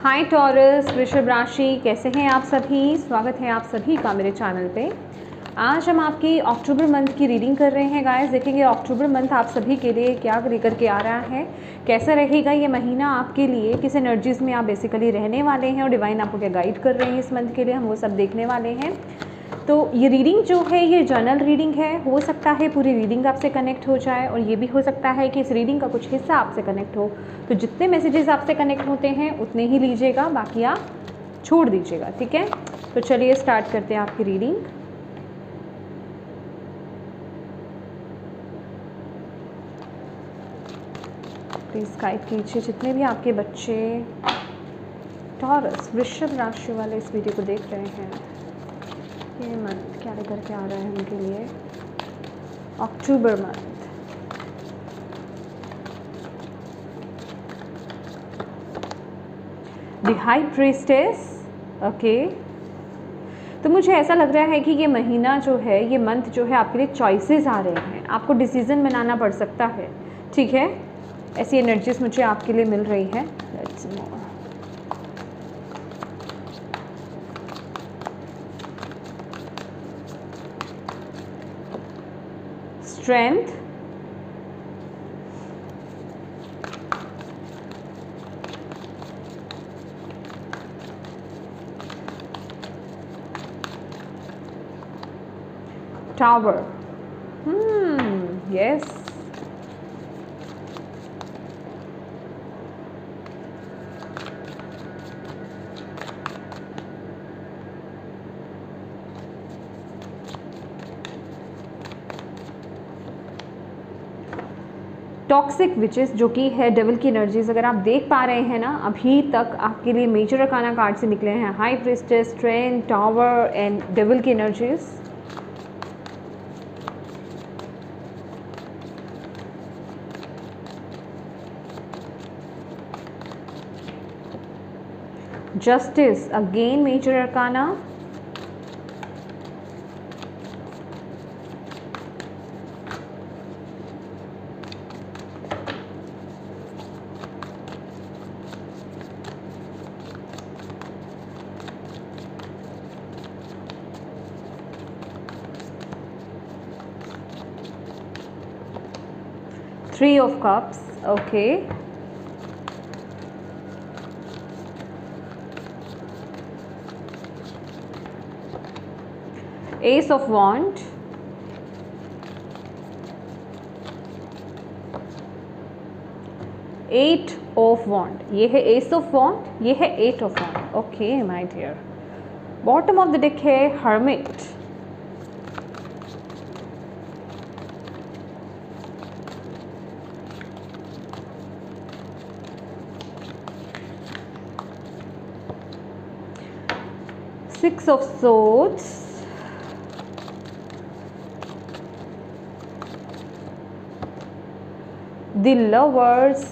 हाय taurus, वृषभ राशि, कैसे हैं आप सभी। स्वागत है आप सभी का मेरे चैनल पे। आज हम आपकी अक्टूबर मंथ की रीडिंग कर रहे हैं गाइस। देखेंगे अक्टूबर मंथ आप सभी के लिए क्या लेकर के आ रहा है, कैसा रहेगा ये महीना आपके लिए, किस एनर्जीज़ में आप बेसिकली रहने वाले हैं और डिवाइन आपको क्या गाइड कर रहे हैं इस मंथ के लिए, हम वो सब देखने वाले हैं। तो ये रीडिंग जो है ये जर्नल रीडिंग है। हो सकता है पूरी रीडिंग आपसे कनेक्ट हो जाए और ये भी हो सकता है कि इस रीडिंग का कुछ हिस्सा आपसे कनेक्ट हो। तो जितने मैसेजेस आपसे कनेक्ट होते हैं उतने ही लीजिएगा, बाकी आप छोड़ दीजिएगा, ठीक है। तो चलिए स्टार्ट करते हैं आपकी रीडिंग। प्लीज़ गाइड कीजिए जितने भी आपके बच्चे टॉरस वृषभ राशि वाले इस वीडियो को देख रहे हैं, ये मंथ क्या लेकर के आ रहा है उनके लिए अक्टूबर month. The high priestess, okay. तो मुझे ऐसा लग रहा है कि ये महीना जो है, ये मंथ जो है आपके लिए चॉइसेस आ रहे हैं, आपको डिसीजन बनाना पड़ सकता है, ठीक है। ऐसी एनर्जीज मुझे आपके लिए मिल रही है। Let's move. Strength, tower, yes, toxic witches जो कि है डेविल की एनर्जीज। अगर आप देख पा रहे हैं ना, अभी तक आपके लिए मेजर अरकाना कार्ड से निकले हैं high priestess, strength, tower and devil की energies. Justice again major arcana, three of cups, okay. Ace of wand, eight of wand, ये है एस ऑफ वॉन्ड, ये है eight of wand, okay my dear. Bottom of the deck है hermit, six of swords, the lovers,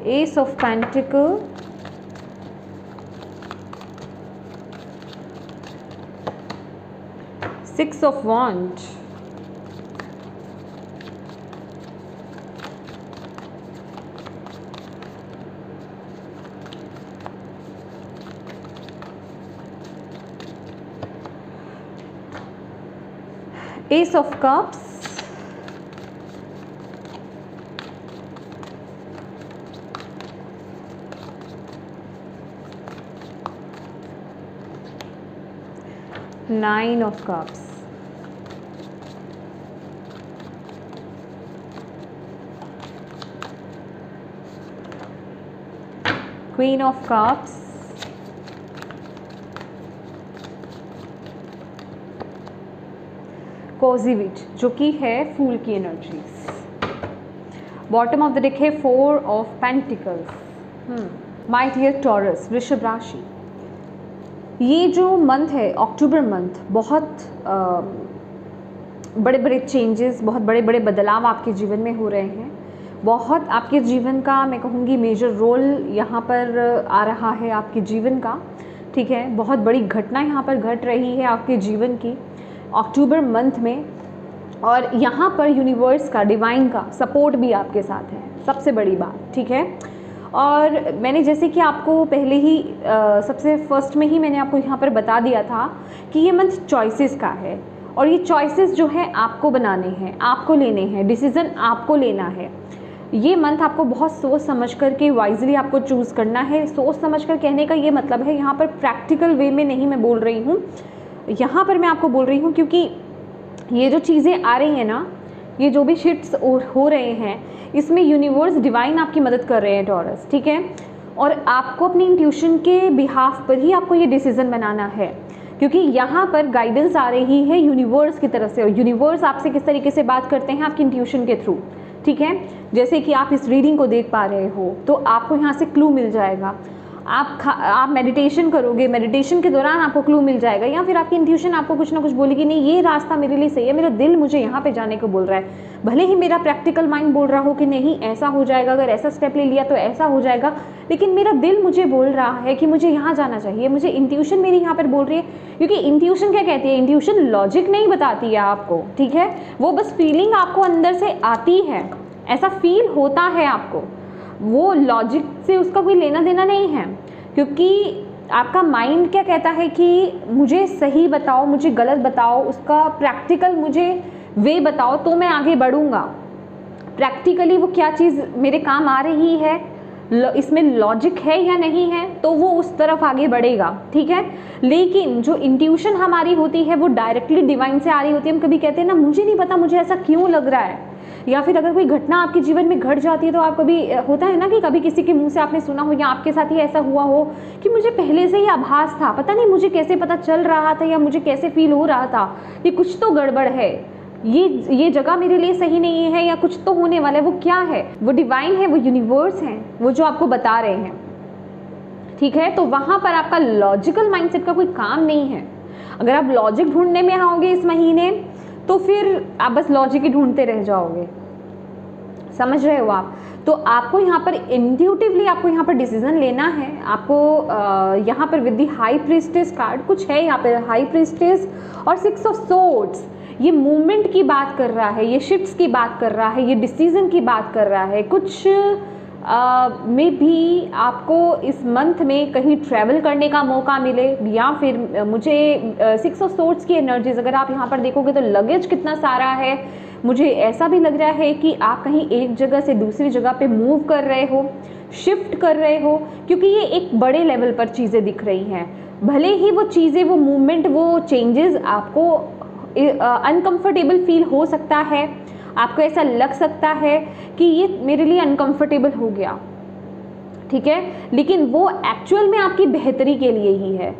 ace of pentacle, six of wand, ace of cups, nine of cups, queen of cups, कोजी which जो कि है फूल की energies. Bottom of the deck है four of pentacles. My dear Taurus वृषभ राशि, ये जो मंथ है अक्टूबर मंथ, बहुत बड़े बड़े चेंजेस, बहुत बड़े बड़े बदलाव आपके जीवन में हो रहे हैं। बहुत आपके जीवन का मैं कहूँगी मेजर रोल यहाँ पर आ रहा है आपके जीवन का, ठीक है। बहुत बड़ी घटना यहाँ पर घट रही है आपके जीवन की। अक्टूबर मंथ में, और यहाँ पर यूनिवर्स का, डिवाइन का सपोर्ट भी आपके साथ है, सबसे बड़ी बात, ठीक है। और मैंने जैसे कि आपको पहले ही सबसे फर्स्ट में ही मैंने आपको यहाँ पर बता दिया था कि ये मंथ चॉइसेस का है, और ये चॉइसेस जो है आपको बनाने हैं, आपको लेने हैं, डिसीज़न आपको लेना है। ये मंथ आपको बहुत सोच समझ कर के वाइजली आपको चूज़ करना है। सोच समझ कर कहने का ये मतलब है, यहाँ पर प्रैक्टिकल वे में नहीं मैं बोल रही हूँ, यहाँ पर मैं आपको बोल रही हूँ क्योंकि ये जो चीज़ें आ रही हैं ना, ये जो भी शिफ्ट्स हो रहे हैं, इसमें यूनिवर्स, डिवाइन आपकी मदद कर रहे हैं टॉरस, ठीक है। और आपको अपनी इंट्यूशन के बिहाफ पर ही आपको ये डिसीज़न बनाना है, क्योंकि यहाँ पर गाइडेंस आ रही है यूनिवर्स की तरफ से, और यूनिवर्स आपसे किस तरीके से बात करते हैं, आपकी इंट्यूशन के थ्रू, ठीक है। जैसे कि आप इस रीडिंग को देख पा रहे हो, तो आपको यहाँ से क्लू मिल जाएगा। आप मेडिटेशन करोगे, मेडिटेशन के दौरान आपको क्लू मिल जाएगा, या फिर आपकी इंट्यूशन आपको कुछ ना कुछ बोलेगी, नहीं ये रास्ता मेरे लिए सही है, मेरा दिल मुझे यहाँ पे जाने को बोल रहा है। भले ही मेरा प्रैक्टिकल माइंड बोल रहा हो कि नहीं ऐसा हो जाएगा, अगर ऐसा स्टेप ले लिया तो ऐसा हो जाएगा, लेकिन मेरा दिल मुझे बोल रहा है कि मुझे यहाँ जाना चाहिए, मुझे इंट्यूशन मेरी यहाँ पर बोल रही है। क्योंकि इंट्यूशन क्या कहती है, इंट्यूशन लॉजिक नहीं बताती है आपको, ठीक है, वो बस फीलिंग आपको अंदर से आती है, ऐसा फील होता है आपको, वो लॉजिक से उसका कोई लेना देना नहीं है। क्योंकि आपका माइंड क्या कहता है कि मुझे सही बताओ, मुझे गलत बताओ, उसका प्रैक्टिकल मुझे वे बताओ तो मैं आगे बढ़ूँगा। प्रैक्टिकली वो क्या चीज़ मेरे काम आ रही है, इसमें लॉजिक है या नहीं है, तो वो उस तरफ आगे बढ़ेगा, ठीक है। लेकिन जो इंट्यूशन हमारी होती है वो डायरेक्टली डिवाइन से आ रही होती है। हम कभी कहते हैं ना, मुझे नहीं पता मुझे ऐसा क्यों लग रहा है, या फिर अगर कोई घटना आपके जीवन में घट जाती है तो आप कभी, होता है ना कि कभी किसी के मुंह से आपने सुना हो या आपके साथ ही ऐसा हुआ हो कि मुझे पहले से ही आभास था, पता नहीं मुझे कैसे पता चल रहा था या मुझे कैसे फील हो रहा था कि कुछ तो गड़बड़ है, ये जगह मेरे लिए सही नहीं है, या कुछ तो होने वाला है। वो क्या है, वो डिवाइन है, वो यूनिवर्स है, वो जो आपको बता रहे हैं, ठीक है। तो वहाँ पर आपका लॉजिकल माइंडसेट का कोई काम नहीं है। अगर आप लॉजिक ढूंढने में आओगे इस महीने, तो फिर आप बस लॉजिक ही ढूंढते रह जाओगे, समझ रहे हो आप। तो आपको यहाँ पर इंट्यूटिवली आपको यहाँ पर डिसीजन लेना है। आपको यहाँ पर with the high priestess card कुछ है, यहाँ पर हाई प्रीस्टेस और 6 ऑफ सोर्ड्स, ये मूवमेंट की बात कर रहा है, ये शिफ्ट्स की बात कर रहा है, ये डिसीजन की बात कर रहा है। कुछ में भी आपको इस मंथ में कहीं ट्रैवल करने का मौका मिले, या फिर मुझे 6 ऑफ सोर्ड्स की एनर्जीज अगर आप यहाँ पर देखोगे तो लगेज कितना सारा है। मुझे ऐसा भी लग रहा है कि आप कहीं एक जगह से दूसरी जगह पे मूव कर रहे हो, शिफ्ट कर रहे हो, क्योंकि ये एक बड़े लेवल पर चीज़ें दिख रही हैं। भले ही वो चीज़ें, वो मूवमेंट, वो चेंजेस आपको अनकंफर्टेबल फील हो सकता है, आपको ऐसा लग सकता है कि ये मेरे लिए अनकंफर्टेबल हो गया, ठीक है, लेकिन वो एक्चुअल में आपकी बेहतरी के लिए ही है।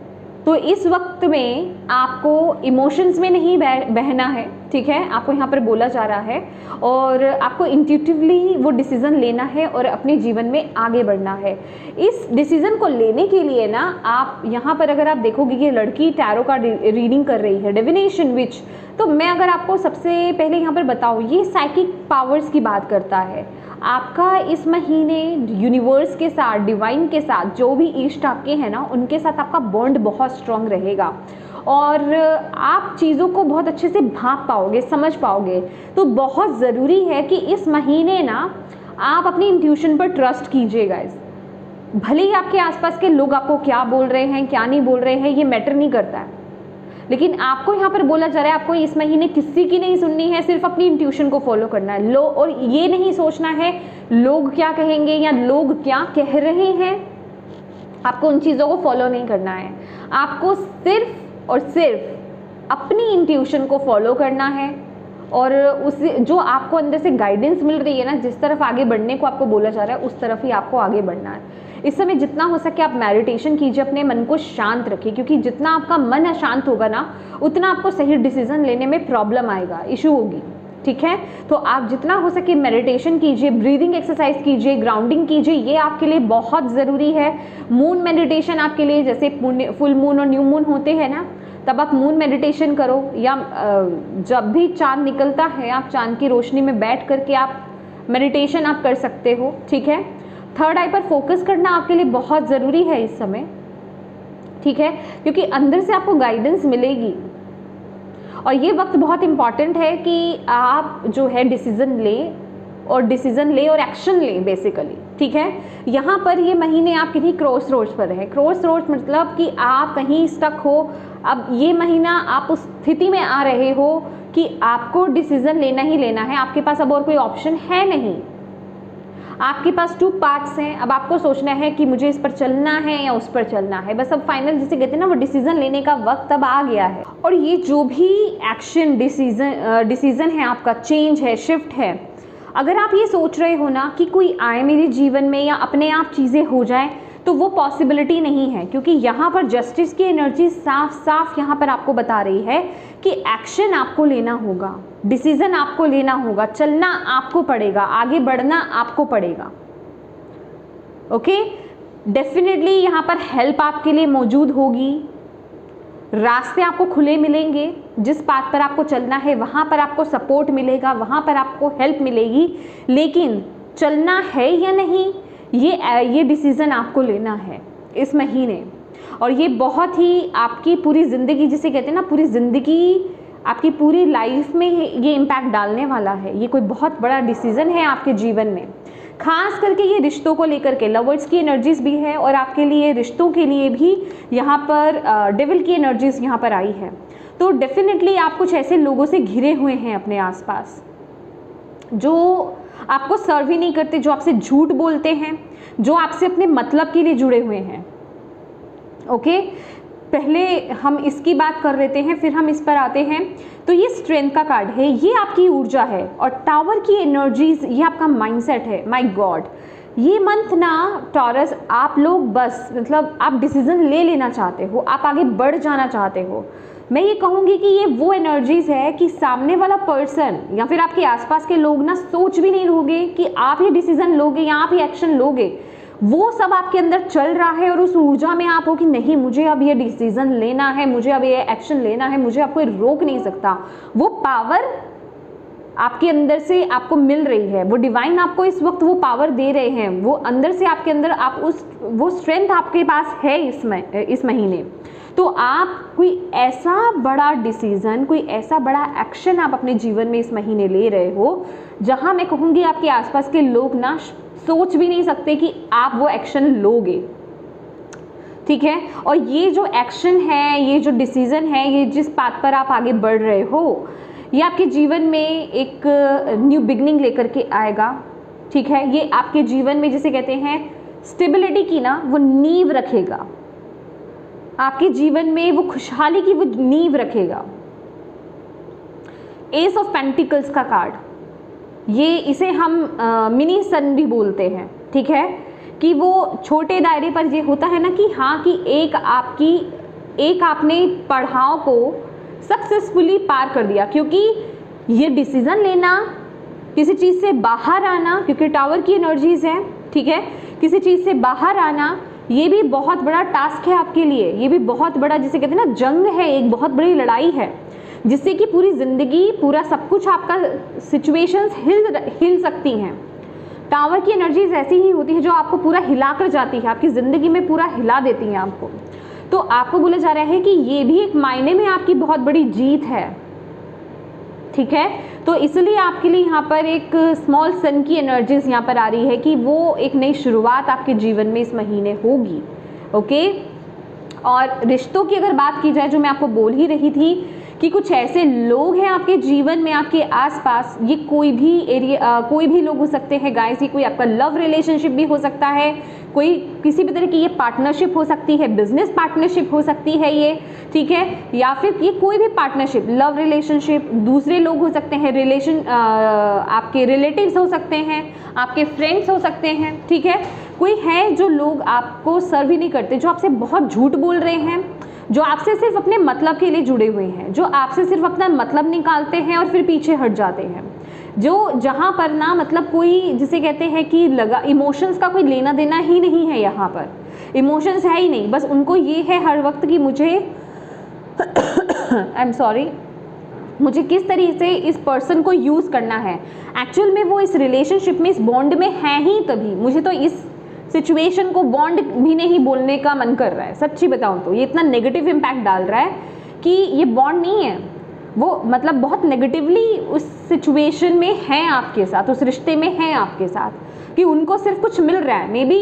तो इस वक्त में आपको इमोशंस में नहीं बहना है, ठीक है, आपको यहाँ पर बोला जा रहा है, और आपको इंट्यूटिवली वो डिसीज़न लेना है और अपने जीवन में आगे बढ़ना है। इस डिसीज़न को लेने के लिए ना, आप यहाँ पर अगर आप देखोगे कि लड़की टैरो का रीडिंग कर रही है, डिविनेशन विच, तो मैं अगर आपको सबसे पहले यहाँ पर बताऊँ, ये साइकिक पावर्स की बात करता है। आपका इस महीने यूनिवर्स के साथ, डिवाइन के साथ, जो भी इष्ट आपके हैं ना, उनके साथ आपका बॉन्ड बहुत स्ट्रांग रहेगा, और आप चीज़ों को बहुत अच्छे से भांप पाओगे, समझ पाओगे। तो बहुत ज़रूरी है कि इस महीने ना आप अपनी इंट्यूशन पर ट्रस्ट कीजिए गाइस। भले ही आपके आसपास के लोग आपको क्या बोल रहे हैं, क्या नहीं बोल रहे हैं, ये मैटर नहीं करता है, लेकिन आपको यहाँ पर बोला जा रहा है आपको इस महीने किसी की नहीं सुननी है, सिर्फ अपनी इंट्यूशन को फॉलो करना है। और ये नहीं सोचना है लोग क्या कहेंगे या लोग क्या कह रहे हैं, आपको उन चीज़ों को फॉलो नहीं करना है। आपको सिर्फ और सिर्फ अपनी इंट्यूशन को फॉलो करना है, और उस जो आपको अंदर से गाइडेंस मिल रही है ना, जिस तरफ आगे बढ़ने को आपको बोला जा रहा है, उस तरफ ही आपको आगे बढ़ना है। इस समय जितना हो सके आप मेडिटेशन कीजिए, अपने मन को शांत रखिए, क्योंकि जितना आपका मन अशांत होगा ना, उतना आपको सही डिसीजन लेने में प्रॉब्लम आएगा, इशू होगी, ठीक है। तो आप जितना हो सके मेडिटेशन कीजिए, ब्रीदिंग एक्सरसाइज कीजिए, ग्राउंडिंग कीजिए, ये आपके लिए बहुत ज़रूरी है। मून मेडिटेशन आपके लिए, जैसे फुल मून और न्यू मून होते हैं ना, तब आप मून मेडिटेशन करो, या जब भी चांद निकलता है आप चांद की रोशनी में बैठ करके आप मेडिटेशन आप कर सकते हो, ठीक है। थर्ड आई पर फोकस करना आपके लिए बहुत ज़रूरी है इस समय, ठीक है, क्योंकि अंदर से आपको गाइडेंस मिलेगी। और ये वक्त बहुत इम्पॉर्टेंट है कि आप जो है डिसीज़न लें और एक्शन लें बेसिकली, ठीक है। यहाँ पर ये महीने आप किन्हीं क्रॉस रोड्स पर हैं। क्रॉस रोड्स मतलब कि आप कहीं स्टक हो। अब ये महीना आप उस स्थिति में आ रहे हो कि आपको डिसीज़न लेना ही लेना है, आपके पास अब और कोई ऑप्शन है नहीं। आपके पास 2 पार्ट्स हैं, अब आपको सोचना है कि मुझे इस पर चलना है या उस पर चलना है। बस अब फाइनल जिसे कहते हैं ना, वो डिसीज़न लेने का वक्त अब आ गया है। और ये जो भी एक्शन डिसीज़न है आपका, चेंज है, शिफ्ट है, अगर आप ये सोच रहे हो ना कि कोई आए मेरे जीवन में या अपने आप चीज़ें हो जाएं, तो वो पॉसिबिलिटी नहीं है, क्योंकि यहाँ पर जस्टिस की एनर्जी साफ साफ यहाँ पर आपको बता रही है कि एक्शन आपको लेना होगा, डिसीजन आपको लेना होगा, चलना आपको पड़ेगा, आगे बढ़ना आपको पड़ेगा। ओके, डेफिनेटली यहाँ पर हेल्प आपके लिए मौजूद होगी, रास्ते आपको खुले मिलेंगे, जिस पाथ पर आपको चलना है वहाँ पर आपको सपोर्ट मिलेगा, वहाँ पर आपको हेल्प मिलेगी, लेकिन चलना है या नहीं ये डिसीज़न आपको लेना है इस महीने। और ये बहुत ही आपकी पूरी ज़िंदगी, जिसे कहते हैं ना, पूरी ज़िंदगी, आपकी पूरी लाइफ में ये इम्पैक्ट डालने वाला है। ये कोई बहुत बड़ा डिसीज़न है आपके जीवन में, खास करके ये रिश्तों को लेकर के। लवर्स की एनर्जीज भी है और आपके लिए रिश्तों के लिए भी यहाँ पर डेविल की एनर्जीज यहाँ पर आई है। तो डेफिनेटली आप कुछ ऐसे लोगों से घिरे हुए हैं अपने आसपास जो आपको सर्व ही नहीं करते, जो आपसे झूठ बोलते हैं, जो आपसे अपने मतलब के लिए जुड़े हुए हैं। ओके, पहले हम इसकी बात कर लेते हैं, फिर हम इस पर आते हैं। तो ये स्ट्रेंथ का कार्ड है, ये आपकी ऊर्जा है, और टावर की एनर्जीज ये आपका माइंडसेट है। माय गॉड, ये मंथ ना टॉरस, आप लोग बस मतलब आप डिसीजन ले लेना चाहते हो, आप आगे बढ़ जाना चाहते हो। मैं ये कहूँगी कि ये वो एनर्जीज है कि सामने वाला पर्सन या फिर आपके आसपास के लोग ना सोच भी नहीं रहोगे कि आप ये डिसीजन लोगे या आप ये एक्शन लोगे। वो सब आपके अंदर चल रहा है और उस ऊर्जा में आप हो कि नहीं, मुझे अब ये डिसीजन लेना है, मुझे अब ये एक्शन लेना है, मुझे अब कोई रोक नहीं सकता। वो पावर आपके अंदर से आपको मिल रही है, वो डिवाइन आपको इस वक्त वो पावर दे रहे हैं, वो अंदर से आपके अंदर आप वो स्ट्रेंथ आपके पास है इस महीने। तो आप कोई ऐसा बड़ा डिसीजन, कोई ऐसा बड़ा एक्शन आप अपने जीवन में इस महीने ले रहे हो जहां मैं कहूँगी आपके आसपास के लोग ना सोच भी नहीं सकते कि आप वो एक्शन लोगे, ठीक है। और ये जो एक्शन है, ये जो डिसीजन है, ये जिस पाथ पर आप आगे बढ़ रहे हो, ये आपके जीवन में एक न्यू बिगनिंग लेकर के आएगा, ठीक है। ये आपके जीवन में जिसे कहते हैं स्टेबिलिटी की ना वो नींव रखेगा, आपके जीवन में वो खुशहाली की वो नींव रखेगा। एस ऑफ पेंटिकल्स का कार्ड, ये इसे हम मिनी सन भी बोलते हैं, ठीक है, कि वो छोटे दायरे पर ये होता है ना कि हाँ, कि एक आपने पड़ाव को सक्सेसफुली पार कर दिया, क्योंकि ये डिसीजन लेना, किसी चीज़ से बाहर आना, क्योंकि टावर की एनर्जीज है, ठीक है, किसी चीज़ से बाहर आना ये भी बहुत बड़ा टास्क है आपके लिए, ये भी बहुत बड़ा जिसे कहते हैं ना जंग है, एक बहुत बड़ी लड़ाई है, जिससे कि पूरी ज़िंदगी, पूरा सब कुछ आपका सिचुएशंस हिल सकती हैं। टावर की एनर्जीज ऐसी ही होती है जो आपको पूरा हिला कर जाती है, आपकी ज़िंदगी में पूरा हिला देती हैं आपको। तो आपको बोला जा रहा है कि ये भी एक मायने में आपकी बहुत बड़ी जीत है, ठीक है। तो इसलिए आपके लिए यहाँ पर एक स्मॉल सन की एनर्जीज यहाँ पर आ रही है कि वो एक नई शुरुआत आपके जीवन में इस महीने होगी, ओके। और रिश्तों की अगर बात की जाए, जो मैं आपको बोल ही रही थी कि कुछ ऐसे लोग हैं आपके जीवन में, आपके आसपास, ये कोई भी लोग हो सकते हैं गाइस, ये कोई आपका लव रिलेशनशिप भी हो सकता है, कोई किसी भी तरह की ये पार्टनरशिप हो सकती है, बिजनेस पार्टनरशिप हो सकती है ये, ठीक है, या फिर ये कोई भी पार्टनरशिप, लव रिलेशनशिप, दूसरे लोग हो सकते हैं, आपके रिलेटिव्स हो सकते हैं, आपके फ्रेंड्स हो सकते हैं, ठीक है। कोई है जो लोग आपको सर्व ही नहीं करते, जो आपसे बहुत झूठ बोल रहे हैं, जो आपसे सिर्फ अपने मतलब के लिए जुड़े हुए हैं, जो आपसे सिर्फ अपना मतलब निकालते हैं और फिर पीछे हट जाते हैं, जो जहाँ पर ना मतलब कोई जिसे कहते हैं कि इमोशंस का कोई लेना देना ही नहीं है, यहाँ पर इमोशंस है ही नहीं, बस उनको ये है हर वक्त कि मुझे आई एम सॉरी, मुझे किस तरीके से इस पर्सन को यूज़ करना है। एक्चुअल में वो इस रिलेशनशिप में, इस बॉन्ड में है ही तभी, मुझे तो इस सिचुएशन को बॉन्ड भी नहीं बोलने का मन कर रहा है, सच्ची बताऊं तो ये इतना नेगेटिव इम्पैक्ट डाल रहा है कि ये बॉन्ड नहीं है, वो मतलब बहुत नेगेटिवली उस सिचुएशन में हैं आपके साथ, उस रिश्ते में हैं आपके साथ, कि उनको सिर्फ कुछ मिल रहा है, मे बी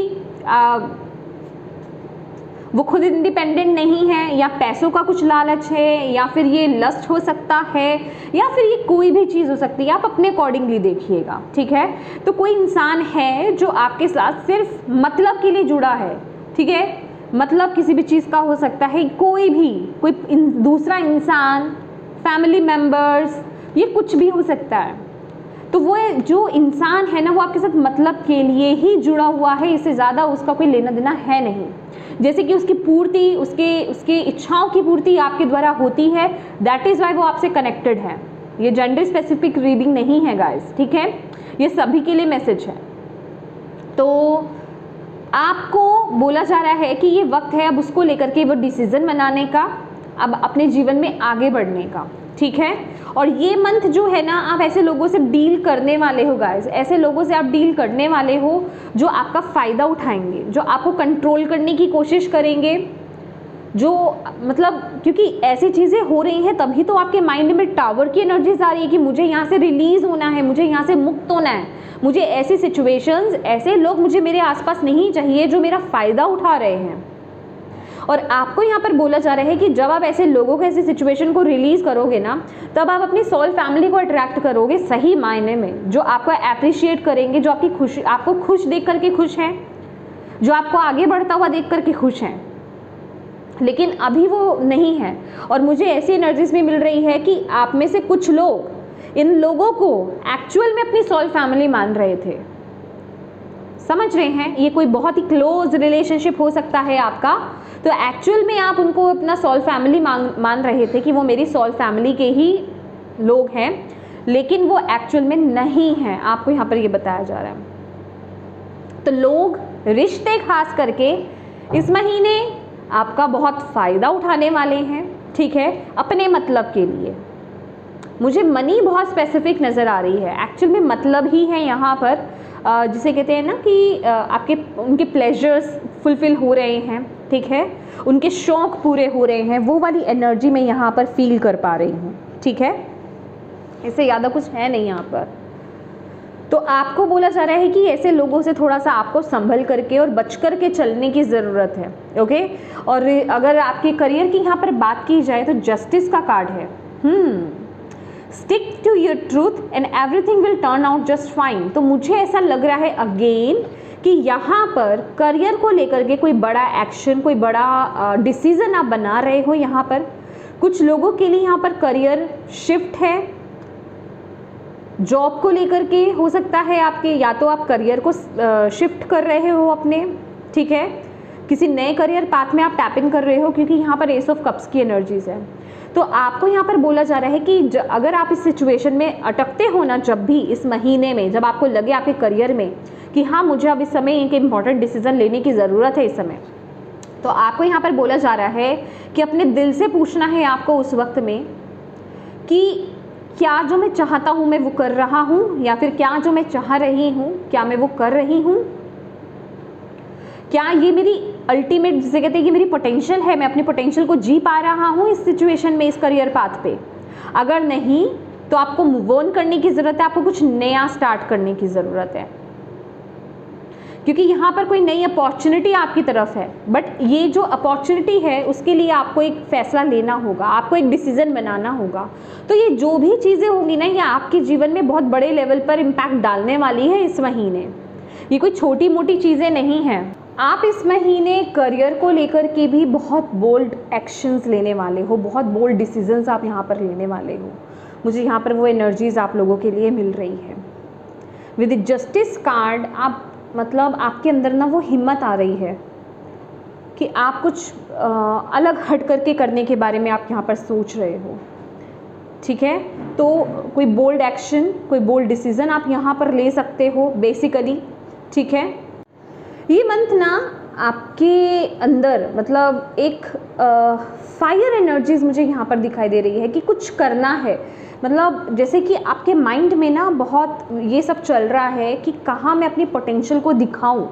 वो खुद इंडिपेंडेंट नहीं है, या पैसों का कुछ लालच है, या फिर ये लस्ट हो सकता है, या फिर ये कोई भी चीज़ हो सकती है, आप अपने अकॉर्डिंगली देखिएगा, ठीक है। तो कोई इंसान है जो आपके साथ सिर्फ मतलब के लिए जुड़ा है, ठीक है, मतलब किसी भी चीज़ का हो सकता है, कोई दूसरा इंसान, फैमिली मेम्बर्स, ये कुछ भी हो सकता है। तो वो जो इंसान है ना, वो आपके साथ मतलब के लिए ही जुड़ा हुआ है, इससे ज़्यादा उसका कोई लेना देना है नहीं। जैसे कि उसकी पूर्ति, उसके इच्छाओं की पूर्ति आपके द्वारा होती है, दैट इज़ वाई वो आपसे कनेक्टेड है। ये जेंडर स्पेसिफिक रीडिंग नहीं है गाइस, ठीक है, ये सभी के लिए मैसेज है। तो आपको बोला जा रहा है कि ये वक्त है अब उसको लेकर के वो डिसीज़न बनाने का, अब अपने जीवन में आगे बढ़ने का, ठीक है। और ये मंथ जो है ना, आप ऐसे लोगों से डील करने वाले हो गाइस, ऐसे लोगों से आप डील करने वाले हो जो आपका फ़ायदा उठाएंगे, जो आपको कंट्रोल करने की कोशिश करेंगे, जो मतलब क्योंकि ऐसी चीज़ें हो रही हैं तभी तो आपके माइंड में टावर की एनर्जीज आ रही है कि मुझे यहाँ से रिलीज़ होना है, मुझे यहाँ से मुक्त होना है, मुझे ऐसी सिचुएशंस, ऐसे लोग मुझे मेरे आसपास नहीं चाहिए जो मेरा फ़ायदा उठा रहे हैं। और आपको यहाँ पर बोला जा रहा है कि जब आप ऐसे लोगों को, ऐसी सिचुएशन को रिलीज़ करोगे ना, तब आप अपनी सोल फैमिली को अट्रैक्ट करोगे सही मायने में, जो आपको अप्रिशिएट करेंगे, जो आपकी खुशी, आपको खुश देख करके खुश हैं, जो आपको आगे बढ़ता हुआ देख करके खुश हैं। लेकिन अभी वो नहीं है, और मुझे ऐसी एनर्जीज भी मिल रही है कि आप में से कुछ लोग इन लोगों को एक्चुअल में अपनी सोल फैमिली मान रहे थे, समझ रहे हैं। ये कोई बहुत ही क्लोज रिलेशनशिप हो सकता है आपका, तो एक्चुअल में आप उनको अपना सोल फैमिली मान रहे थे कि वो मेरी सोल फैमिली के ही लोग हैं, लेकिन वो एक्चुअल में नहीं हैं, आपको यहाँ पर ये बताया जा रहा है। तो लोग, रिश्ते खास करके इस महीने आपका बहुत फ़ायदा उठाने वाले हैं, ठीक है, अपने मतलब के लिए। मुझे मनी बहुत स्पेसिफिक नज़र आ रही है, एक्चुअल में मतलब ही है यहाँ पर, जिसे कहते हैं ना कि आपके उनके प्लेजर्स फुलफ़िल हो रहे हैं, ठीक है, उनके शौक़ पूरे हो रहे हैं, वो वाली एनर्जी मैं यहाँ पर फील कर पा रही हूँ, ठीक है। इससे ज़्यादा कुछ है नहीं यहाँ पर। तो आपको बोला जा रहा है कि ऐसे लोगों से थोड़ा सा आपको संभल करके और बच कर के चलने की ज़रूरत है, ओके। और अगर आपके करियर की यहाँ पर बात की जाए तो जस्टिस का कार्ड है। Stick to your truth and everything will turn out just fine. तो मुझे ऐसा लग रहा है अगेन कि यहाँ पर करियर को लेकर के कोई बड़ा एक्शन, कोई बड़ा डिसीज़न आप बना रहे हो। यहाँ पर कुछ लोगों के लिए यहाँ पर करियर शिफ्ट है, जॉब को लेकर के हो सकता है आपके, या तो आप करियर को शिफ्ट कर रहे हो अपने, ठीक है, किसी नए करियर पाथ में आप टैपिंग कर रहे हो, क्योंकि यहाँ पर एस ऑफ कप्स की एनर्जीज है। तो आपको यहाँ पर बोला जा रहा है कि अगर आप इस सिचुएशन में अटकते हो ना, जब भी इस महीने में, जब आपको लगे आपके करियर में कि हाँ मुझे अब इस समय एक इम्पॉर्टेंट डिसीजन लेने की ज़रूरत है इस समय, तो आपको यहाँ पर बोला जा रहा है कि अपने दिल से पूछना है आपको उस वक्त में कि क्या जो मैं चाहता हूँ मैं वो कर रहा हूँ, या फिर क्या जो मैं चाह रही हूँ क्या मैं वो कर रही हूँ, क्या ये मेरी अल्टीमेट, जिसे कहते हैं कि मेरी पोटेंशियल है, मैं अपनी पोटेंशियल को जी पा रहा हूँ इस सिचुएशन में, इस करियर पाथ पे। अगर नहीं तो आपको मूव ऑन करने की ज़रूरत है, आपको कुछ नया स्टार्ट करने की ज़रूरत है, क्योंकि यहाँ पर कोई नई अपॉर्चुनिटी आपकी तरफ है। बट ये जो अपॉर्चुनिटी है उसके लिए आपको एक फ़ैसला लेना होगा, आपको एक डिसीज़न बनाना होगा। तो ये जो भी चीज़ें होंगी ना, ये आपके जीवन में बहुत बड़े लेवल पर इम्पैक्ट डालने वाली है इस महीने। ये कोई छोटी मोटी चीज़ें नहीं हैं। आप इस महीने करियर को लेकर के भी बहुत बोल्ड एक्शंस लेने वाले हो, बहुत बोल्ड डिसीजंस आप यहाँ पर लेने वाले हो। मुझे यहाँ पर वो एनर्जीज़ आप लोगों के लिए मिल रही है। विद द जस्टिस कार्ड आप मतलब आपके अंदर ना वो हिम्मत आ रही है कि आप कुछ अलग हट करके करने के बारे में आप यहाँ पर सोच रहे हो, ठीक है। तो कोई बोल्ड एक्शन, कोई बोल्ड डिसीज़न आप यहाँ पर ले सकते हो बेसिकली, ठीक है। ये मंथ ना आपके अंदर मतलब एक फायर एनर्जीज मुझे यहाँ पर दिखाई दे रही है कि कुछ करना है। मतलब जैसे कि आपके माइंड में ना बहुत ये सब चल रहा है कि कहाँ मैं अपनी पोटेंशियल को दिखाऊं,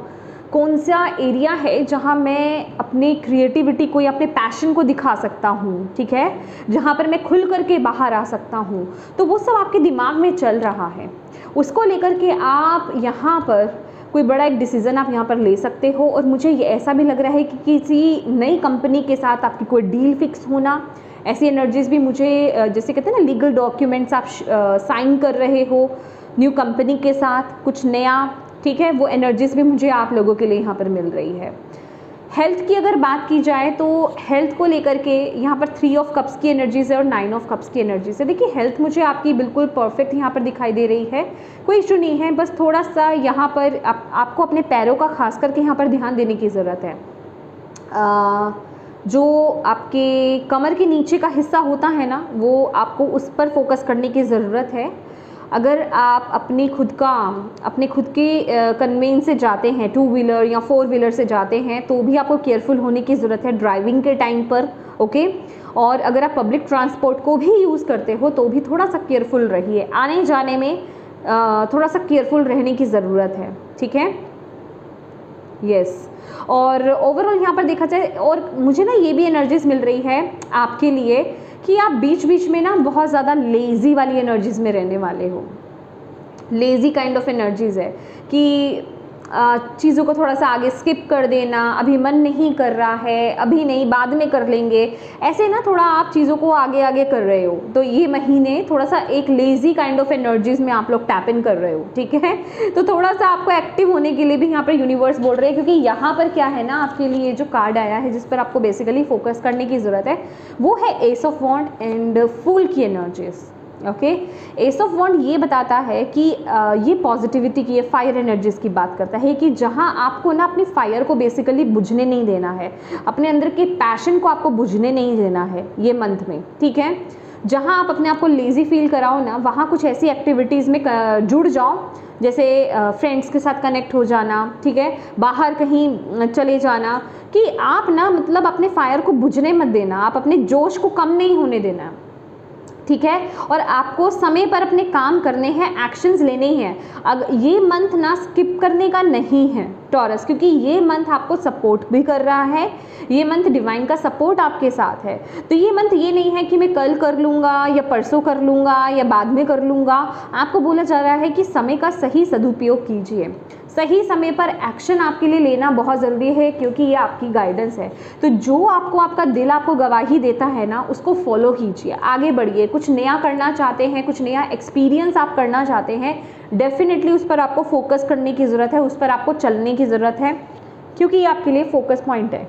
कौन सा एरिया है जहाँ मैं अपनी क्रिएटिविटी को या अपने पैशन को दिखा सकता हूँ, ठीक है, जहाँ पर मैं खुल करके बाहर आ सकता हूँ। तो वो सब आपके दिमाग में चल रहा है, उसको लेकर के आप यहाँ पर कोई बड़ा एक डिसीज़न आप यहाँ पर ले सकते हो। और मुझे ये ऐसा भी लग रहा है कि किसी नई कंपनी के साथ आपकी कोई डील फिक्स होना, ऐसी एनर्जीज़ भी मुझे, जैसे कहते हैं ना लीगल डॉक्यूमेंट्स आप साइन कर रहे हो न्यू कंपनी के साथ, कुछ नया, ठीक है, वो एनर्जीज़ भी मुझे आप लोगों के लिए यहाँ पर मिल रही है। हेल्थ की अगर बात की जाए तो हेल्थ को लेकर के यहाँ पर 3 ऑफ कप्स की एनर्जीज़ है और 9 ऑफ कप्स की एनर्जीज़ है। देखिए हेल्थ मुझे आपकी बिल्कुल परफेक्ट यहाँ पर दिखाई दे रही है, कोई इशू नहीं है, बस थोड़ा सा यहाँ पर आपको अपने पैरों का खास करके यहाँ पर ध्यान देने की ज़रूरत है। जो आपके कमर के नीचे का हिस्सा होता है ना, वो आपको उस पर फोकस करने की ज़रूरत है। अगर आप अपने खुद के कन्वेंस से जाते हैं, 2 व्हीलर या 4 व्हीलर से जाते हैं, तो भी आपको केयरफुल होने की ज़रूरत है ड्राइविंग के टाइम पर, ओके। और अगर आप पब्लिक ट्रांसपोर्ट को भी यूज़ करते हो तो भी थोड़ा सा केयरफुल रहिए, आने जाने में थोड़ा सा केयरफुल रहने की ज़रूरत है, ठीक है, यस। और ओवरऑल यहाँ पर देखा जाए, और मुझे ना ये भी एनर्जीज़ मिल रही है आपके लिए कि आप बीच बीच में ना बहुत ज़्यादा लेज़ी वाली एनर्जीज़ में रहने वाले हो। लेज़ी काइंड ऑफ एनर्जीज़ है कि चीज़ों को थोड़ा सा आगे स्किप कर देना, अभी मन नहीं कर रहा है, अभी नहीं, बाद में कर लेंगे, ऐसे ना थोड़ा आप चीज़ों को आगे आगे कर रहे हो। तो ये महीने थोड़ा सा एक लेज़ी काइंड ऑफ एनर्जीज़ में आप लोग टैप इन कर रहे हो, ठीक है। तो थोड़ा सा आपको एक्टिव होने के लिए भी यहाँ पर यूनिवर्स बोल रहे हैं, क्योंकि यहाँ पर क्या है ना, आपके लिए जो कार्ड आया है जिस पर आपको बेसिकली फोकस करने की ज़रूरत है वो है एस ऑफ वॉन्ड एंड फूल की energies, okay. Ace of wand ये बताता है कि ये पॉजिटिविटी की, ये फायर एनर्जीज़ की बात करता है कि जहाँ आपको ना अपनी फायर को बेसिकली बुझने नहीं देना है, अपने अंदर के पैशन को आपको बुझने नहीं देना है ये मंथ में, ठीक है। जहाँ आप अपने आप को लेज़ी फील कराओ ना, वहाँ कुछ ऐसी एक्टिविटीज़ में जुड़ जाओ, जैसे फ्रेंड्स के साथ कनेक्ट हो जाना, ठीक है, बाहर कहीं चले जाना, कि आप ना मतलब अपने फायर को बुझने मत देना, आप अपने जोश को कम नहीं होने देना, ठीक है। और आपको समय पर अपने काम करने हैं, एक्शंस लेने हैं। अगर ये मंथ ना स्किप करने का नहीं है टॉरस, क्योंकि ये मंथ आपको सपोर्ट भी कर रहा है, ये मंथ डिवाइन का सपोर्ट आपके साथ है। तो ये मंथ ये नहीं है कि मैं कल कर लूँगा या परसों कर लूँगा या बाद में कर लूँगा। आपको बोला जा रहा है कि समय का सही सदुपयोग कीजिए, सही समय पर एक्शन आपके लिए लेना बहुत ज़रूरी है, क्योंकि ये आपकी गाइडेंस है। तो जो आपका दिल आपको गवाही देता है ना, उसको फॉलो कीजिए, आगे बढ़िए। कुछ नया करना चाहते हैं, कुछ नया एक्सपीरियंस आप करना चाहते हैं, डेफिनेटली उस पर आपको फोकस करने की ज़रूरत है, उस पर आपको चलने की ज़रूरत है, क्योंकि ये आपके लिए फोकस पॉइंट है,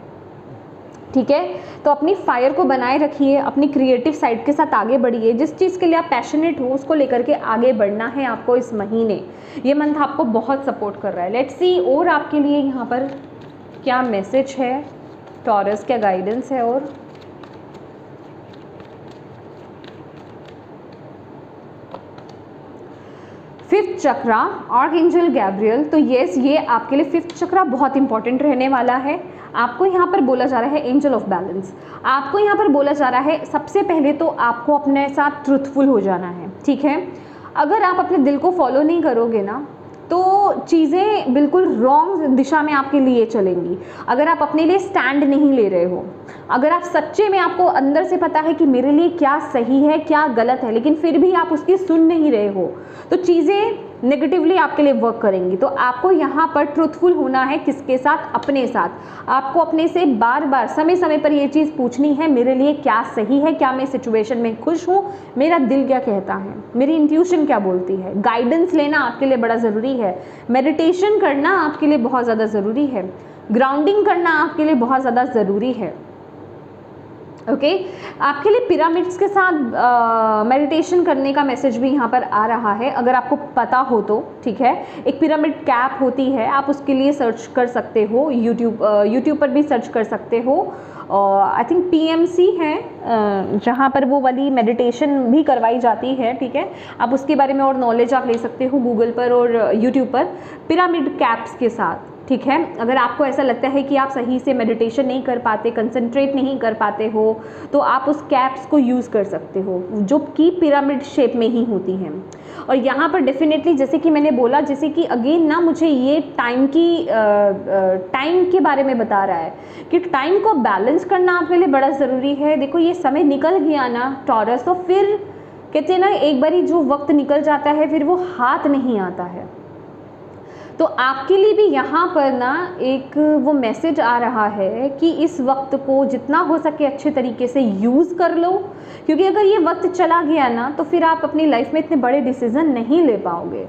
ठीक है। तो अपनी फायर को बनाए रखिए, अपनी क्रिएटिव साइड के साथ आगे बढ़िए। जिस चीज़ के लिए आप पैशनेट हो उसको लेकर के आगे बढ़ना है आपको इस महीने। ये मंथ आपको बहुत सपोर्ट कर रहा है। लेट्स सी और आपके लिए यहाँ पर क्या मैसेज है, टॉरस क्या गाइडेंस है। और फिफ्थ चक्रा, आर्कएंजल गैब्रियल। तो यस, ये आपके लिए फिफ्थ चक्रा बहुत इंपॉर्टेंट रहने वाला है। आपको यहाँ पर बोला जा रहा है एंजल ऑफ बैलेंस। आपको यहाँ पर बोला जा रहा है सबसे पहले तो आपको अपने साथ ट्रूथफुल हो जाना है, ठीक है। अगर आप अपने दिल को फॉलो नहीं करोगे ना, तो चीज़ें बिल्कुल रॉन्ग दिशा में आपके लिए चलेंगी। अगर आप अपने लिए स्टैंड नहीं ले रहे हो, अगर आप सच्चे में, आपको अंदर से पता है कि मेरे लिए क्या सही है क्या गलत है, लेकिन फिर भी आप उसकी सुन नहीं रहे हो, तो चीज़ें नेगेटिवली आपके लिए वर्क करेंगी। तो आपको यहाँ पर ट्रूथफुल होना है। किसके साथ? अपने साथ। आपको अपने से बार बार समय समय पर ये चीज़ पूछनी है, मेरे लिए क्या सही है, क्या मैं सिचुएशन में खुश हूँ, मेरा दिल क्या कहता है, मेरी इंट्यूशन क्या बोलती है। गाइडेंस लेना आपके लिए बड़ा ज़रूरी है। मेडिटेशन करना आपके लिए बहुत ज़्यादा ज़रूरी है। ग्राउंडिंग करना आपके लिए बहुत ज़्यादा ज़रूरी है। ओके आपके लिए पिरामिड्स के साथ मेडिटेशन करने का मैसेज भी यहाँ पर आ रहा है, अगर आपको पता हो तो, ठीक है। एक पिरामिड कैप होती है, आप उसके लिए सर्च कर सकते हो, यूट्यूब पर भी सर्च कर सकते हो। आई थिंक PMC है जहाँ पर वो वाली मेडिटेशन भी करवाई जाती है, ठीक है। आप उसके बारे में और नॉलेज आप ले सकते हो गूगल पर और यूट्यूब पर, पिरामिड कैप्स के साथ, ठीक है। अगर आपको ऐसा लगता है कि आप सही से मेडिटेशन नहीं कर पाते, कंसंट्रेट नहीं कर पाते हो, तो आप उस कैप्स को यूज़ कर सकते हो जो कि पिरामिड शेप में ही होती हैं। और यहाँ पर डेफिनेटली जैसे कि मैंने बोला, जैसे कि अगेन ना मुझे ये टाइम के बारे में बता रहा है कि टाइम को बैलेंस करना आपके लिए बड़ा ज़रूरी है। देखो ये समय निकल गया ना टॉरस, तो फिर कहते हैं ना एक बारी जो वक्त निकल जाता है फिर वो हाथ नहीं आता है। तो आपके लिए भी यहाँ पर ना एक वो मैसेज आ रहा है कि इस वक्त को जितना हो सके अच्छे तरीके से यूज़ कर लो, क्योंकि अगर ये वक्त चला गया ना तो फिर आप अपनी लाइफ में इतने बड़े डिसीज़न नहीं ले पाओगे,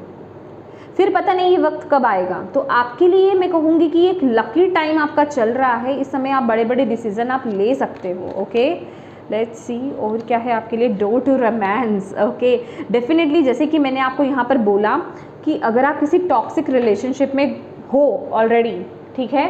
फिर पता नहीं ये वक्त कब आएगा। तो आपके लिए मैं कहूँगी कि एक लकी टाइम आपका चल रहा है, इस समय आप बड़े बड़े डिसीज़न आप ले सकते हो। ओके, लेट्स सी और क्या है आपके लिए। Door to romance. Okay, definitely जैसे कि मैंने आपको यहाँ पर बोला कि अगर आप किसी टॉक्सिक रिलेशनशिप में हो ऑलरेडी, ठीक है,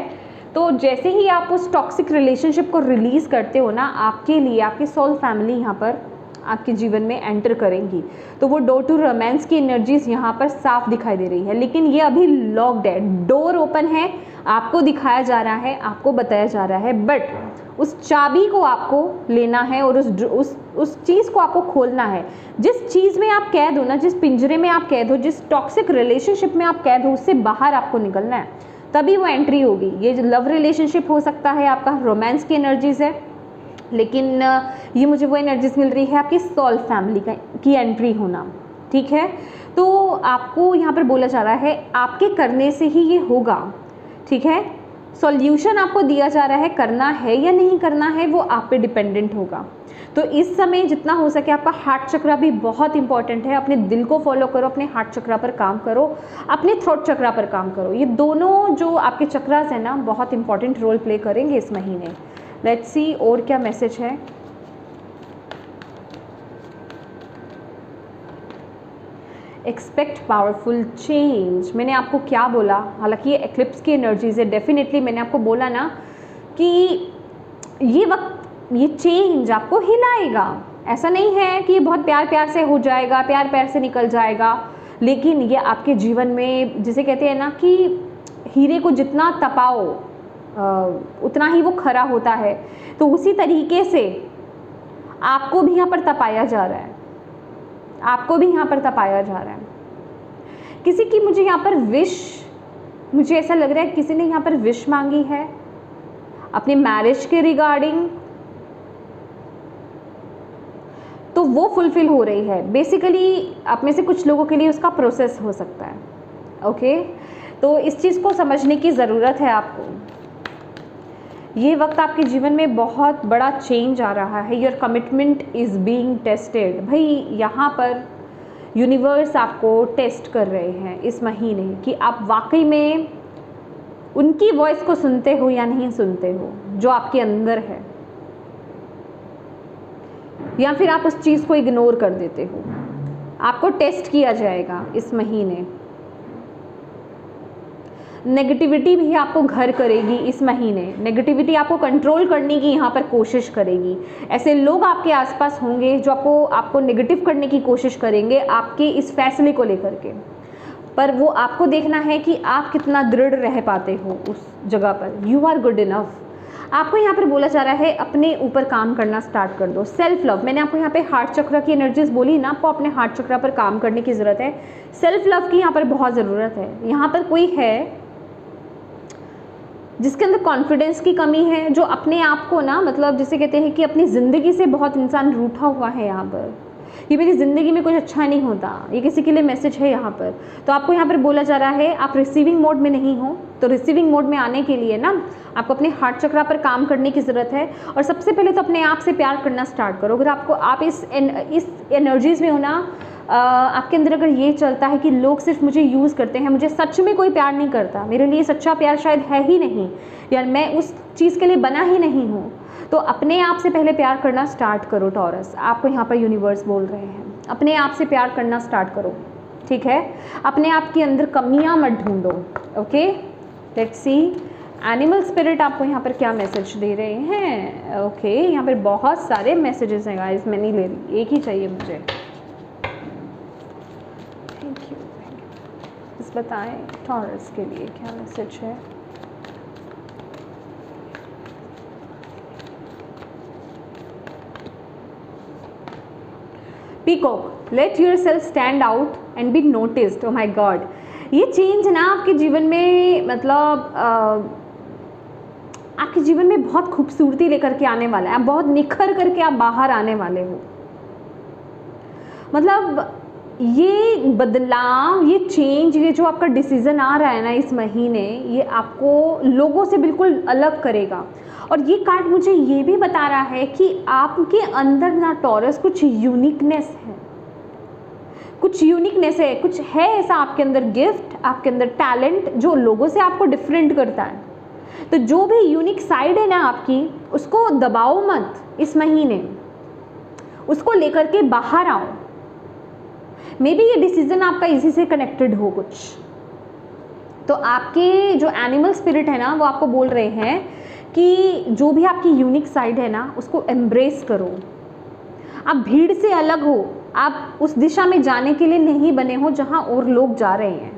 तो जैसे ही आप उस टॉक्सिक रिलेशनशिप को रिलीज़ करते हो ना, आपके लिए आपकी सोल फैमिली यहाँ पर आपके जीवन में एंटर करेंगी। तो वो डोर टू रोमांस की एनर्जीज यहाँ पर साफ दिखाई दे रही है, लेकिन ये अभी लॉक्ड है। डोर ओपन है, आपको दिखाया जा रहा है, आपको बताया जा रहा है, बट उस चाबी को आपको लेना है और उस चीज़ को आपको खोलना है। जिस चीज़ में आप कैद हो ना, जिस पिंजरे में आप कैद हो, जिस टॉक्सिक रिलेशनशिप में आप कैद हो, उससे बाहर आपको निकलना है, तभी वो एंट्री होगी। ये जो लव रिलेशनशिप हो सकता है, आपका रोमांस की एनर्जीज है, लेकिन ये मुझे वो एनर्जीज मिल रही है आपकी सोल फैमिली की एंट्री होना, ठीक है। तो आपको यहाँ पर बोला जा रहा है आपके करने से ही ये होगा, ठीक है। सॉल्यूशन आपको दिया जा रहा है, करना है या नहीं करना है वो आप पे डिपेंडेंट होगा। तो इस समय जितना हो सके आपका हार्ट चक्रा भी बहुत इंपॉर्टेंट है। अपने दिल को फॉलो करो, अपने हार्ट चक्रा पर काम करो, अपने थ्रोट चक्रा पर काम करो। ये दोनों जो आपके चक्रास हैं ना, बहुत इंपॉर्टेंट रोल प्ले करेंगे इस महीने। लेट्स सी और क्या मैसेज है। Expect powerful change. मैंने आपको क्या बोला, हालांकि ये एक्लिप्स की एनर्जीज है, डेफिनेटली मैंने आपको बोला ना कि ये वक्त ये चेंज आपको हिलाएगा। ऐसा नहीं है कि ये बहुत प्यार प्यार से हो जाएगा, प्यार प्यार से निकल जाएगा, लेकिन ये आपके जीवन में, जिसे कहते हैं ना कि हीरे को जितना तपाओ उतना ही वो खरा होता है, तो उसी तरीके से आपको भी यहाँ पर तपाया जा रहा है, आपको भी यहाँ पर तपाया जा रहा है। किसी की मुझे यहाँ पर विश, मुझे ऐसा लग रहा है किसी ने यहाँ पर विश मांगी है अपनी मैरिज के रिगार्डिंग, तो वो फुलफिल हो रही है। बेसिकली आप में से कुछ लोगों के लिए उसका प्रोसेस हो सकता है। ओके, तो इस चीज़ को समझने की ज़रूरत है आपको। ये वक्त आपके जीवन में बहुत बड़ा चेंज आ रहा है। Your commitment is being tested. भाई यहाँ पर यूनिवर्स आपको टेस्ट कर रहे हैं इस महीने कि आप वाकई में उनकी वॉइस को सुनते हो या नहीं सुनते हो जो आपके अंदर है, या फिर आप उस चीज़ को इग्नोर कर देते हो। आपको टेस्ट किया जाएगा इस महीने। नेगेटिविटी भी आपको घर करेगी इस महीने, नेगेटिविटी आपको कंट्रोल करने की यहाँ पर कोशिश करेगी। ऐसे लोग आपके आसपास होंगे जो आपको नेगेटिव करने की कोशिश करेंगे आपके इस फैसले को लेकर के, पर वो आपको देखना है कि आप कितना दृढ़ रह पाते हो उस जगह पर। You are good enough. आपको यहाँ पर बोला जा रहा है अपने ऊपर काम करना स्टार्ट कर दो। सेल्फ लव, मैंने आपको यहाँ पे हार्ट चक्र की एनर्जीज बोली ना, आपको अपने हार्ट चक्र पर काम करने की ज़रूरत है। सेल्फ लव की यहाँ पर बहुत ज़रूरत है। यहाँ पर कोई है जिसके अंदर कॉन्फिडेंस की कमी है, जो अपने आप को ना, मतलब जिसे कहते हैं कि अपनी ज़िंदगी से बहुत इंसान रूठा हुआ है यहाँ पर, कि मेरी ज़िंदगी में कुछ अच्छा नहीं होता, ये किसी के लिए मैसेज है यहाँ पर। तो आपको यहाँ पर बोला जा रहा है आप रिसीविंग मोड में नहीं हो, तो रिसीविंग मोड में आने के लिए ना आपको अपने हार्ट चक्रा पर काम करने की ज़रूरत है। और सबसे पहले तो अपने आप से प्यार करना स्टार्ट करो। अगर आप इस एनर्जीज़ में हो ना, आपके अंदर अगर ये चलता है कि लोग सिर्फ मुझे यूज़ करते हैं, मुझे सच में कोई प्यार नहीं करता, मेरे लिए सच्चा प्यार शायद है ही नहीं, यार मैं उस चीज़ के लिए बना ही नहीं हूँ, तो अपने आप से पहले प्यार करना स्टार्ट करो टॉरस। आपको यहाँ पर यूनिवर्स बोल रहे हैं अपने आप से प्यार करना स्टार्ट करो, ठीक है। अपने आप के अंदर कमियाँ मत ढूंढो। Okay, let's see animal spirit आपको यहाँ पर क्या मैसेज दे रहे हैं। ओके, यहाँ पर बहुत सारे मैसेजेस हैं गाइस, मैं नहीं ले रही, एक ही चाहिए मुझे। Thank you. बस बताएं टॉरस के लिए क्या मैसेज है। Peacock, let yourself stand out and be noticed. Oh my god, ये चेंज ना आपके जीवन में मतलब आपके जीवन में बहुत खूबसूरती लेकर के आने वाला है। आप बहुत निखर करके आप बाहर आने वाले हो। मतलब ये बदलाव, ये चेंज, ये जो आपका डिसीज़न आ रहा है ना इस महीने, ये आपको लोगों से बिल्कुल अलग करेगा। और ये कार्ड मुझे ये भी बता रहा है कि आपके अंदर ना टॉरस कुछ यूनिकनेस है, कुछ यूनिकनेस है, कुछ है ऐसा आपके अंदर गिफ्ट, आपके अंदर टैलेंट जो लोगों से आपको डिफरेंट करता है। तो जो भी यूनिक साइड है ना आपकी, उसको दबाओ मत इस महीने, उसको लेकर के बाहर आओ। मे बी ये डिसीजन आपका इसी से कनेक्टेड हो कुछ। तो आपके जो एनिमल स्पिरिट है ना वो आपको बोल रहे हैं कि जो भी आपकी यूनिक साइड है ना उसको एम्ब्रेस करो। आप भीड़ से अलग हो, आप उस दिशा में जाने के लिए नहीं बने हो जहां और लोग जा रहे हैं।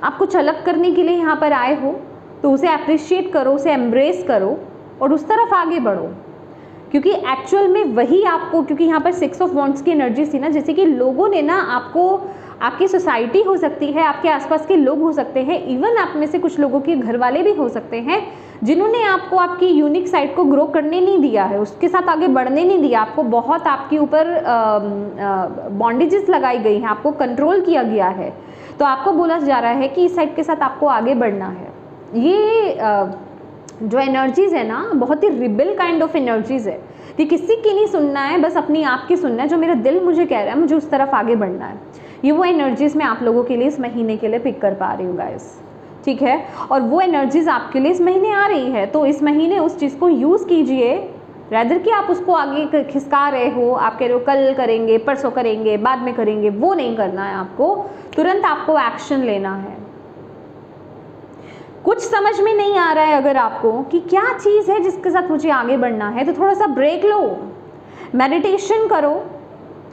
आप कुछ अलग करने के लिए यहाँ पर आए हो, तो उसे अप्रिशिएट करो, उसे एम्ब्रेस करो और उस तरफ आगे बढ़ो। क्योंकि एक्चुअल में वही आपको, क्योंकि यहाँ पर 6 ऑफ वॉन्ड्स की एनर्जी थी ना, जैसे कि लोगों ने ना आपको, आपकी सोसाइटी हो सकती है, आपके आसपास के लोग हो सकते हैं, इवन आप में से कुछ लोगों के घर वाले भी हो सकते हैं, जिन्होंने आपको आपकी यूनिक साइड को ग्रो करने नहीं दिया है, उसके साथ आगे बढ़ने नहीं दिया। आपको बहुत आपके ऊपर बॉन्डेजेस लगाई गई हैं, आपको कंट्रोल किया गया है। तो आपको बोला जा रहा है कि इस साइड के साथ आपको आगे बढ़ना है। ये जो एनर्जीज़ है ना बहुत ही रिबेल काइंड ऑफ एनर्जीज़ है। ये किसी की नहीं सुनना है, बस अपनी आप की सुनना है। जो मेरा दिल मुझे कह रहा है मुझे उस तरफ आगे बढ़ना है, ये वो एनर्जीज़ मैं आप लोगों के लिए इस महीने के लिए पिक कर पा रही हूँ गाइस, ठीक है। और वो एनर्जीज़ आपके लिए इस महीने आ रही है, तो इस महीने उस चीज़ को यूज़ कीजिए, रैदर कि आप उसको आगे खिसका रहे हो। आप कह रहे हो कल करेंगे, परसों करेंगे, बाद में करेंगे, वो नहीं करना है आपको। तुरंत आपको एक्शन लेना है। कुछ समझ में नहीं आ रहा है अगर आपको कि क्या चीज़ है जिसके साथ मुझे आगे बढ़ना है, तो थोड़ा सा ब्रेक लो, मेडिटेशन करो,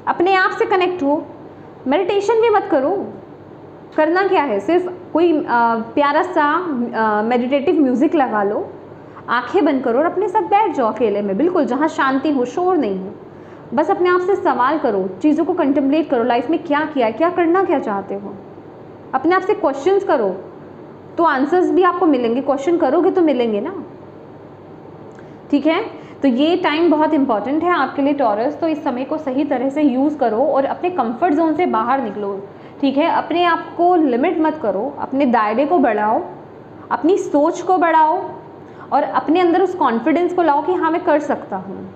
अपने आप से कनेक्ट हो। मेडिटेशन भी मत करो, करना क्या है, सिर्फ कोई प्यारा सा मेडिटेटिव म्यूज़िक लगा लो, आंखें बंद करो और अपने साथ बैठ जाओ अकेले में, बिल्कुल जहाँ शांति हो, शोर नहीं हो। बस अपने आप से सवाल करो, चीज़ों को कंटेम्पलेट करो, लाइफ में क्या किया है, क्या करना क्या चाहते हो। अपने आप से क्वेश्चंस करो तो आंसर्स भी आपको मिलेंगे, क्वेश्चन करोगे तो मिलेंगे ना, ठीक है। तो ये टाइम बहुत इंपॉर्टेंट है आपके लिए टॉरस। तो इस समय को सही तरह से यूज़ करो और अपने कंफर्ट जोन से बाहर निकलो, ठीक है। अपने आप को लिमिट मत करो, अपने दायरे को बढ़ाओ, अपनी सोच को बढ़ाओ और अपने अंदर उस कॉन्फिडेंस को लाओ कि हाँ मैं कर सकता हूँ,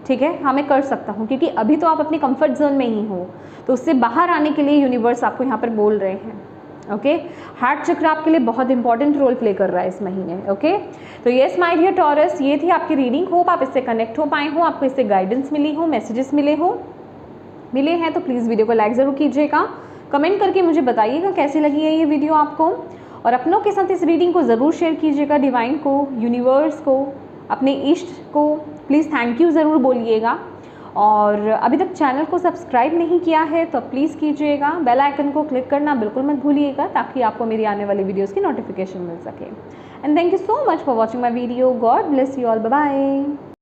ठीक है, हाँ मैं कर सकता हूँ। क्योंकि अभी तो आप अपने कंफर्ट जोन में ही हो, तो उससे बाहर आने के लिए यूनिवर्स आपको यहाँ पर बोल रहे हैं, ओके। हार्ट चक्र आपके लिए बहुत इंपॉर्टेंट रोल प्ले कर रहा है इस महीने, ओके। तो यस माय डियर टॉरस, ये थी आपकी रीडिंग। होप आप इससे कनेक्ट हो पाए हो, आपको इससे गाइडेंस मिली हो, मैसेजेस मिले हैं तो प्लीज़ वीडियो को लाइक ज़रूर कीजिएगा, कमेंट करके मुझे बताइएगा कैसी लगी है ये वीडियो आपको, और अपनों के साथ इस रीडिंग को ज़रूर शेयर कीजिएगा, डिवाइन को, यूनिवर्स को, अपने इष्ट को प्लीज़ थैंक यू ज़रूर बोलिएगा। और अभी तक चैनल को सब्सक्राइब नहीं किया है तो प्लीज़ कीजिएगा, बेल आइकन को क्लिक करना बिल्कुल मत भूलिएगा ताकि आपको मेरी आने वाली वीडियोस की नोटिफिकेशन मिल सके। And thank you so much for watching my video. God bless you all, bye bye.